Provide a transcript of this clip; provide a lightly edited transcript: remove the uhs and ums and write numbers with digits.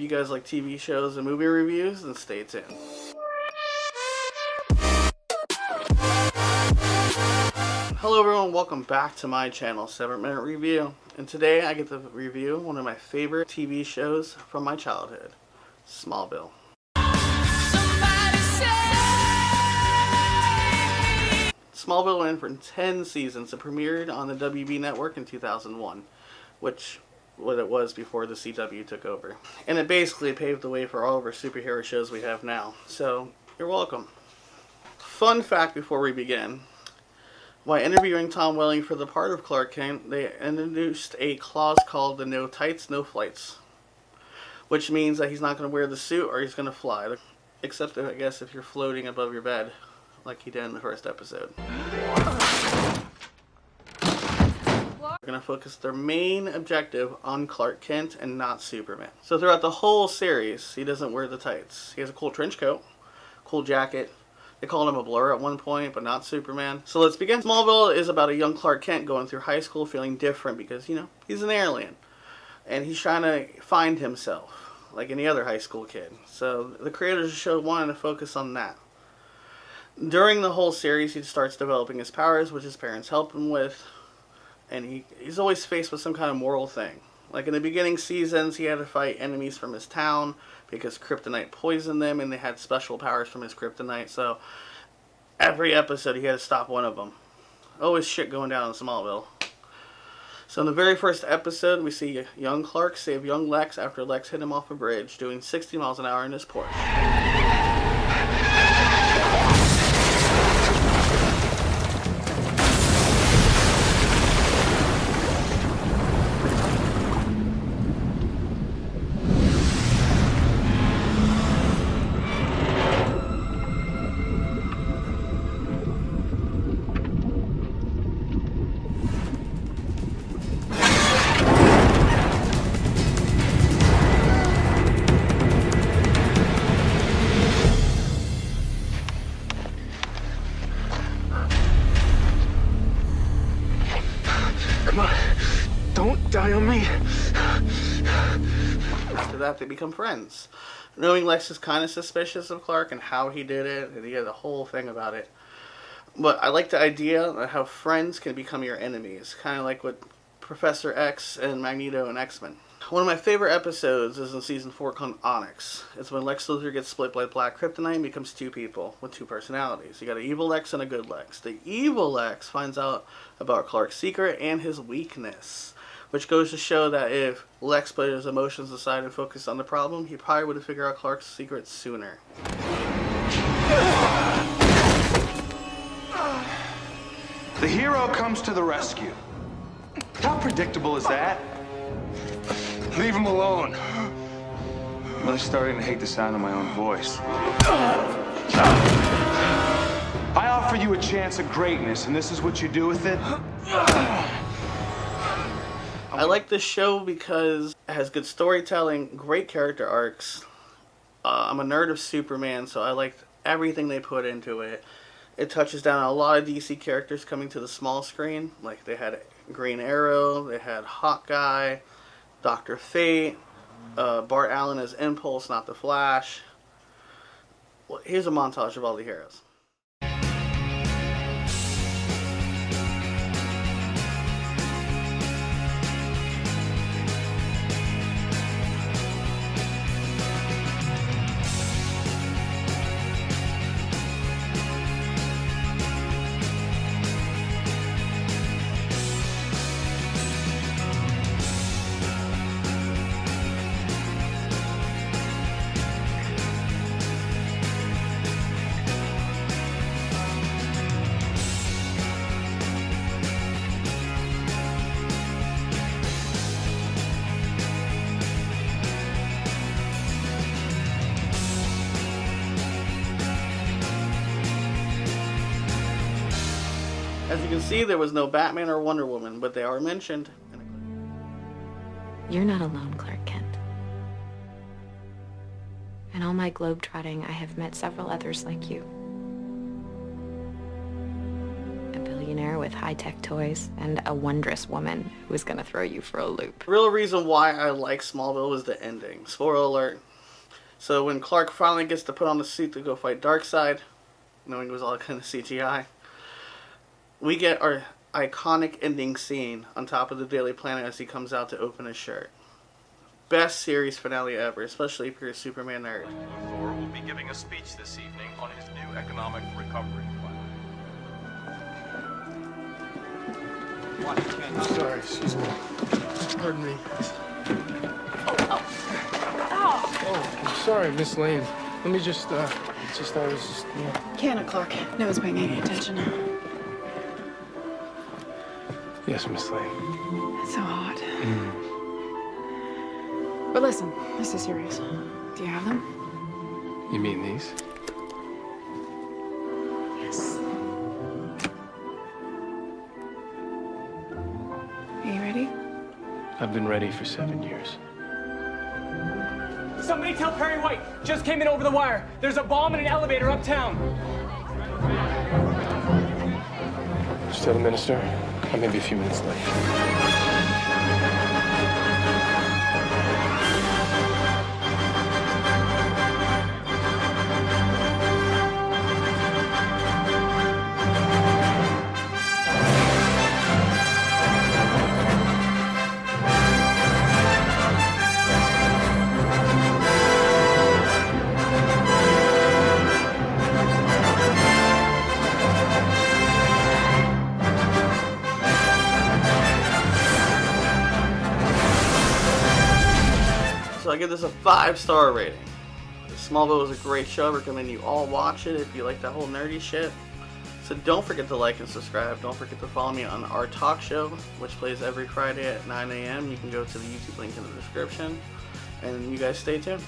you guys like TV shows and movie reviews, then stay tuned. Hello everyone, welcome back to my channel, 7-Minute Review. And today I get to review one of my favorite TV shows from my childhood, Smallville. Smallville ran for 10 seasons. It premiered on the WB network in 2001, which what it was before the CW took over. And it basically paved the way for all of our superhero shows we have now. So, you're welcome. Fun fact before we begin. While interviewing Tom Welling for the part of Clark Kent, they introduced a clause called the no tights, no flights. Which means that he's not going to wear the suit or he's going to fly. Except, I guess, if you're floating above your bed, like he did in the first episode. They're going to focus their main objective on Clark Kent and not Superman. So throughout the whole series, he doesn't wear the tights. He has a cool trench coat, cool jacket. They called him a blur at one point, but not Superman. So let's begin. Smallville is about a young Clark Kent going through high school feeling different because, you know, he's an alien. And he's trying to find himself, like any other high school kid. So the creators of the show wanted to focus on that. During the whole series, he starts developing his powers, which his parents help him with. And he's always faced with some kind of moral thing. Like in the beginning seasons, he had to fight enemies from his town because kryptonite poisoned them, and they had special powers from his kryptonite. So every episode, he had to stop one of them. Always shit going down in Smallville. So in the very first episode, we see young Clark save young Lex after Lex hit him off a bridge, doing 60 miles an hour in his Porsche. Come on, don't die on me. After that, they become friends. Knowing Lex is kind of suspicious of Clark and how he did it, and he had a whole thing about it. But I like the idea of how friends can become your enemies, kind of like what Professor X and Magneto and X-Men. One of my favorite episodes is in season 4 called Onyx. It's when Lex Luthor gets split by black kryptonite and becomes two people with two personalities. You got an evil Lex and a good Lex. The evil Lex finds out about Clark's secret and his weakness, which goes to show that if Lex put his emotions aside and focused on the problem, he probably would have figured out Clark's secret sooner. The hero comes to the rescue. How predictable is that? Leave him alone. I'm starting to hate the sound of my own voice. I offer you a chance at greatness, and this is what you do with it? I like this show because it has good storytelling, great character arcs. I'm a nerd of Superman, so I liked everything they put into it. It touches down on a lot of DC characters coming to the small screen. Like they had Green Arrow, they had Hawkeye, Dr. Fate, Bart Allen as Impulse, not the Flash. Well, here's a montage of all the heroes. As you can see, there was no Batman or Wonder Woman, but they are mentioned. You're not alone, Clark Kent. In all my globetrotting, I have met several others like you. A billionaire diner with high-tech toys and a wondrous woman who was gonna throw you for a loop. The real reason why I like Smallville was the ending. Spoiler alert. So when Clark finally gets to put on the suit to go fight Darkseid, knowing it was all kind of CGI, we get our iconic ending scene on top of the Daily Planet as he comes out to open his shirt. Best series finale ever, especially if you're a Superman nerd. Thor will be giving a speech this evening on his new economic recovery plan. Sorry, excuse me. Pardon me. Oh, I'm sorry, Miss Lane. Let me just, I was just, yeah. Canna Clark. No one's paying any attention. Yes, Miss Lane. It's so hot. But listen, this is serious. Do you have them? You mean these? Yes. Are you ready? I've been ready for 7 years. Somebody tell Perry White. Just came in over the wire. There's a bomb in an elevator uptown. Just tell the minister I may be a few minutes late. So I give this a 5-star rating. Smallville was a great show. I recommend you all watch it if you like that whole nerdy shit. So don't forget to like and subscribe. Don't forget to follow me on our talk show, which plays every Friday at 9 a.m. You can go to the YouTube link in the description. And you guys stay tuned.